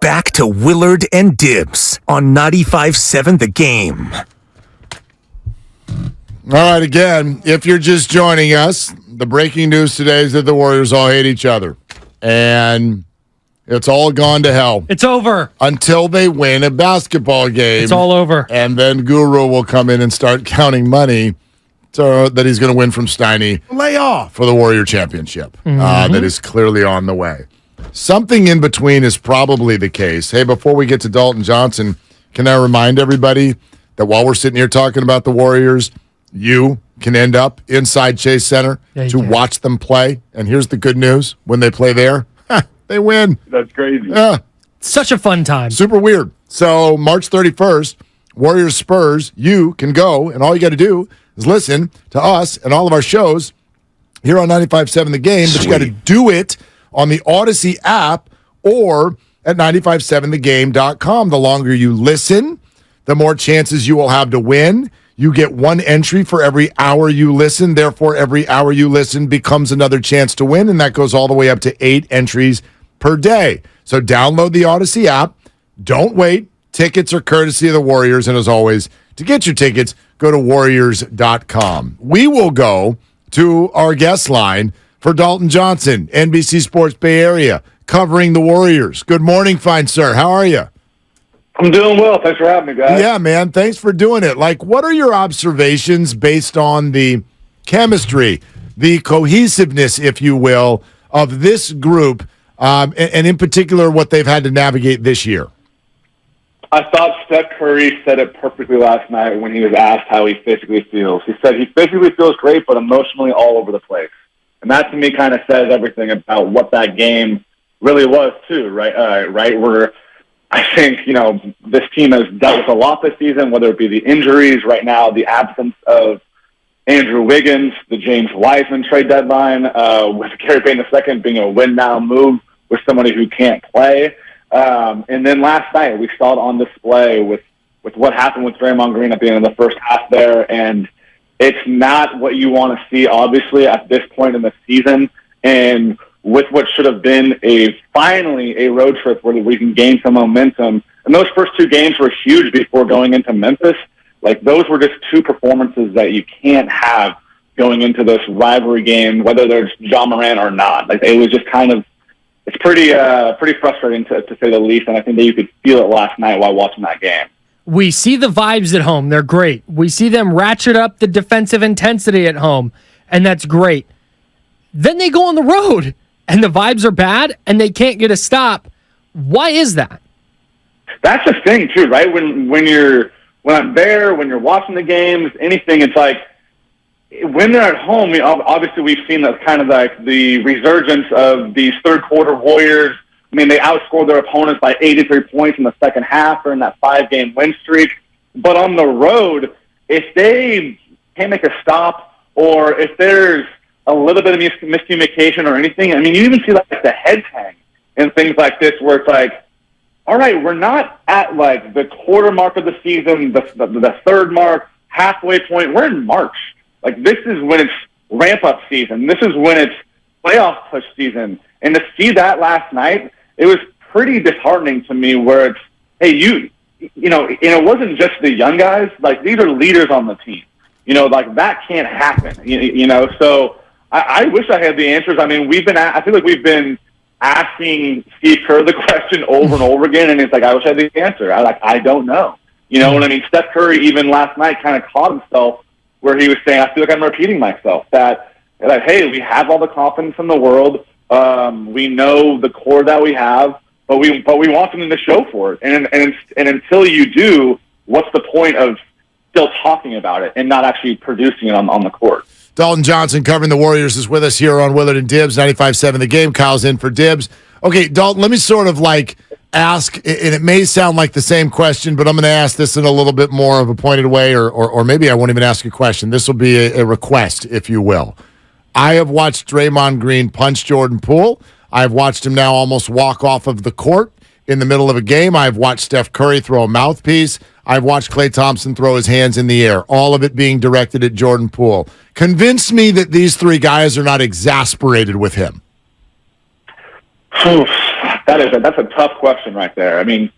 Back to Willard and Dibbs on 95.7 The Game. All right, again, if you're just joining us, the breaking news today is that the Warriors all hate each other. And it's all gone to hell. It's over. Until they win a basketball game. It's all over. And then Guru will come in and start counting money that he's going to win from Steiny. Lay off for the Warrior Championship that is clearly on the way. Something in between is probably the case. Hey, before we get to Dalton Johnson, can I remind everybody that while we're sitting here talking about the Warriors, you can end up inside Chase Center to watch them play. And here's the good news. When they play there, they win. That's crazy. Yeah. Such a fun time. Super weird. So March 31st, Warriors Spurs, you can go, and all you got to do is listen to us and all of our shows here on 95.7 The Game. But you got to do it on the Odyssey app or at 957thegame.com. The longer you listen, the more chances you will have to win. You get one entry for every hour you listen. Therefore, every hour you listen becomes another chance to win, and that goes all the way up to 8 entries per day. So download the Odyssey app. Don't wait. Tickets are courtesy of the Warriors, and as always, to get your tickets, go to Warriors.com. We will go to our guest line for Dalton Johnson, NBC Sports Bay Area, covering the Warriors. Good morning, fine sir. How are you? I'm doing well. Thanks for having me, guys. Yeah, man. Thanks for doing it. Like, what are your observations based on the chemistry, the cohesiveness, if you will, of this group, and in particular what they've had to navigate this year? I thought Steph Curry said it perfectly last night when he was asked how he physically feels. He said he physically feels great, but emotionally all over the place. And that, to me, kind of says everything about what that game really was, too, right? Where I think, this team has dealt with a lot this season, whether it be the injuries right now, the absence of Andrew Wiggins, the James Wiseman trade deadline, with Gary Payton II being a win-now move with somebody who can't play. And then last night, we saw it on display with what happened with Draymond Green at the end of the first half there, and it's not what you want to see, obviously, at this point in the season. And with what should have been finally a road trip where we can gain some momentum. And those first 2 games were huge before going into Memphis. Like, those were just 2 performances that you can't have going into this rivalry game, whether there's John Morant or not. Like, it was just kind of, it's pretty frustrating to say the least. And I think that you could feel it last night while watching that game. We see the vibes at home. They're great. We see them ratchet up the defensive intensity at home, and that's great. Then they go on the road, and the vibes are bad, and they can't get a stop. Why is that? That's the thing, too, right? When I'm there, when you're watching the games, anything, it's like, when they're at home, obviously we've seen that kind of like the resurgence of these third-quarter Warriors. I mean, they outscored their opponents by 83 points in the second half during that 5-game win streak. But on the road, if they can't make a stop or if there's a little bit of miscommunication or anything, I mean, you even see like the heads hang and things like this where it's like, all right, we're not at like the quarter mark of the season, the third mark, halfway point. We're in March. Like, this is when it's ramp-up season. This is when it's playoff push season. And to see that last night, it was pretty disheartening to me where it's, hey, and it wasn't just the young guys. Like, these are leaders on the team. Like, that can't happen. So I wish I had the answers. I mean, I feel like we've been asking Steve Kerr the question over and over again, and it's like, I wish I had the answer. I don't know. You know what I mean? Steph Curry, even last night, kind of caught himself where he was saying, I feel like I'm repeating myself, that, like, hey, we have all the confidence in the world. We know the core that we have, but we want something to show for it. And until you do, what's the point of still talking about it and not actually producing it on the court? Dalton Johnson covering the Warriors is with us here on Willard and Dibbs, 95.7 The Game. Kyle's in for Dibbs. Okay, Dalton, let me sort of like ask, and it may sound like the same question, but I'm going to ask this in a little bit more of a pointed way, or maybe I won't even ask a question. This will be a request, if you will. I have watched Draymond Green punch Jordan Poole. I've watched him now almost walk off of the court in the middle of a game. I've watched Steph Curry throw a mouthpiece. I've watched Klay Thompson throw his hands in the air, all of it being directed at Jordan Poole. Convince me that these 3 guys are not exasperated with him. That's a tough question right there. I mean,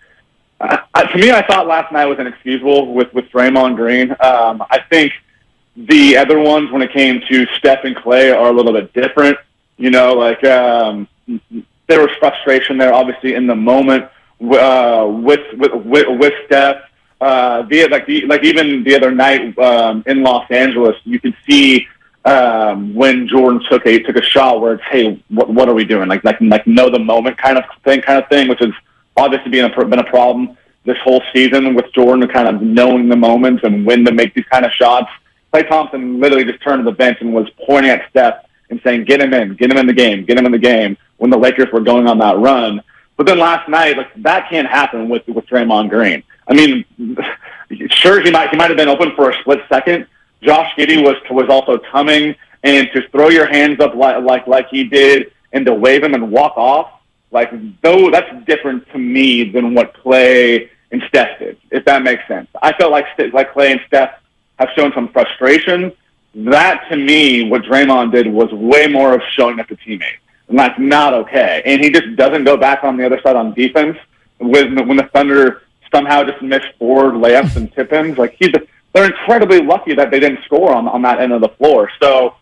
to me, I thought last night was inexcusable with Draymond Green. I think the other ones, when it came to Steph and Clay, are a little bit different. You know, like there was frustration there, obviously, in the moment with Steph. Even the other night in Los Angeles, you could see when Jordan took a shot where it's, hey, what are we doing? Like know the moment kind of thing, which has obviously been a problem this whole season with Jordan, kind of knowing the moments and when to make these kind of shots. Klay Thompson literally just turned to the bench and was pointing at Steph and saying, get him in the game, when the Lakers were going on that run. But then last night, like, that can't happen with Draymond Green. I mean, sure, he might have been open for a split second. Josh Giddey was also coming, and to throw your hands up like he did and to wave him and walk off, like, though, that's different to me than what Clay and Steph did, if that makes sense. I felt like Clay and Steph have shown some frustration. That, to me, what Draymond did was way more of showing up to teammates, and that's not okay. And he just doesn't go back on the other side on defense when the Thunder somehow just miss forward layups and tip-ins. Like, they're incredibly lucky that they didn't score on that end of the floor. So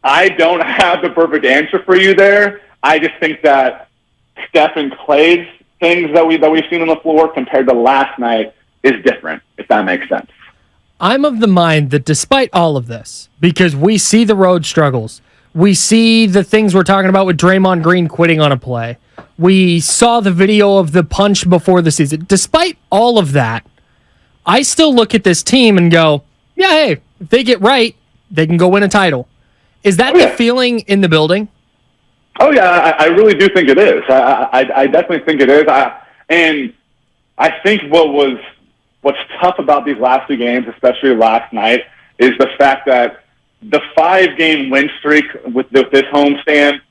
I don't have the perfect answer for you there. I just think that Steph and Clay's things that we've seen on the floor compared to last night is different, if that makes sense. I'm of the mind that despite all of this, because we see the road struggles, we see the things we're talking about with Draymond Green quitting on a play, we saw the video of the punch before the season. Despite all of that, I still look at this team and go, yeah, hey, if they get right, they can go win a title. Is that the feeling in the building? Oh, yeah, I really do think it is. I definitely think it is. And I think what's tough about these last two games, especially last night, is the fact that the 5-game win streak with this homestand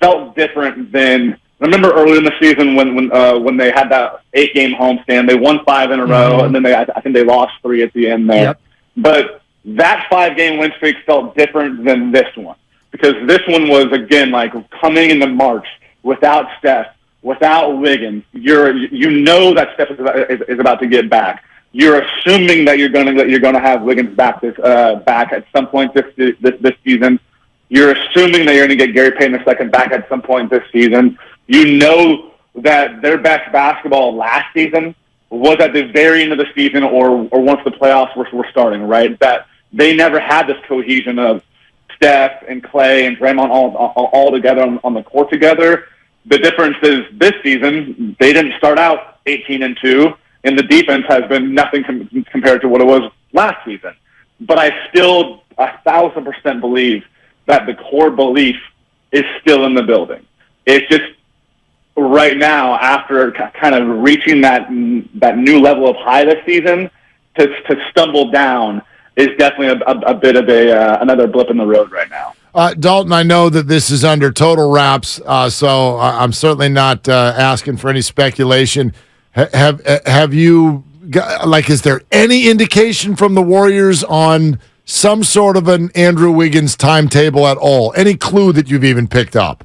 felt different than. Remember earlier in the season when they had that 8-game homestand, they won 5 in a row, and then I think they lost 3 at the end there. Yep. But that 5-game win streak felt different than this one, because this one was, again, like coming into March without Steph, without Wiggins. You know that Steph is about to get back. You're assuming that you're going to have Wiggins back at some point this season. You're assuming that you're going to get Gary Payton II back at some point this season. You know that their best basketball last season was at the very end of the season or once the playoffs were starting, right? That they never had this cohesion of Steph and Clay and Draymond all together on the court together. The difference is this season, they didn't start out 18-2, and the defense has been nothing compared to what it was last season. But I still 1,000% believe that the core belief is still in the building. It's just right now, after kind of reaching that new level of high this season, to stumble down is definitely a bit of another blip in the road right now. Dalton, I know that this is under total wraps, so I'm certainly not asking for any speculation. Have you got, like, is there any indication from the Warriors on some sort of an Andrew Wiggins timetable at all? Any clue that you've even picked up?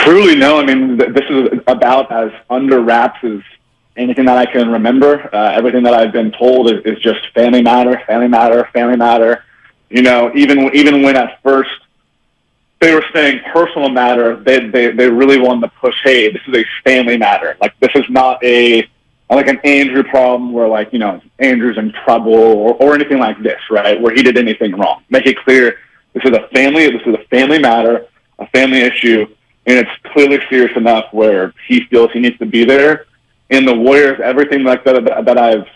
Truly, no. I mean, this is about as under wraps as anything that I can remember. Everything that I've been told is just family matter. You know, even when at first they were saying personal matter, they really wanted to push, hey, this is a family matter. Like, this is not like an Andrew problem where, like, you know, Andrew's in trouble or anything like this, right? Where he did anything wrong. Make it clear this is a family matter, a family issue, and it's clearly serious enough where he feels he needs to be there. And the Warriors, everything like that I've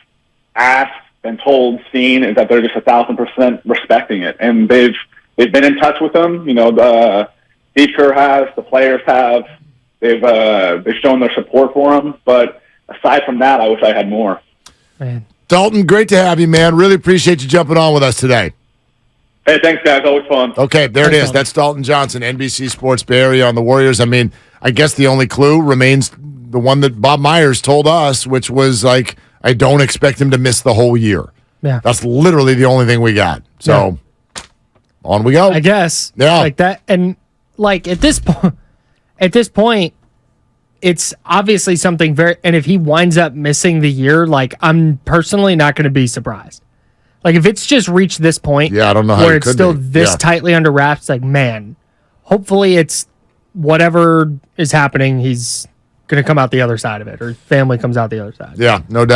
asked and told, seen, is that they're just 1,000% respecting it, and they've been in touch with him. You know, Steve Kerr has, the players have. They've shown their support for him, but aside from that, I wish I had more. Man. Dalton, great to have you, man. Really appreciate you jumping on with us today. Hey, thanks, guys. Always fun. Okay, there it is. That's Dalton Johnson, NBC Sports Bay Area on the Warriors. I mean, I guess the only clue remains the one that Bob Myers told us, which was, like, I don't expect him to miss the whole year. Yeah. That's literally the only thing we got. So, on we go. I guess. Yeah. Like that. And, like, at this point, it's obviously something and if he winds up missing the year, like, I'm personally not going to be surprised. Like, if it's just reached this point, I don't know how where it it's could still be. this tightly under wraps, like, man, hopefully it's whatever is happening, he's going to come out the other side of it, or family comes out the other side. Yeah, no doubt.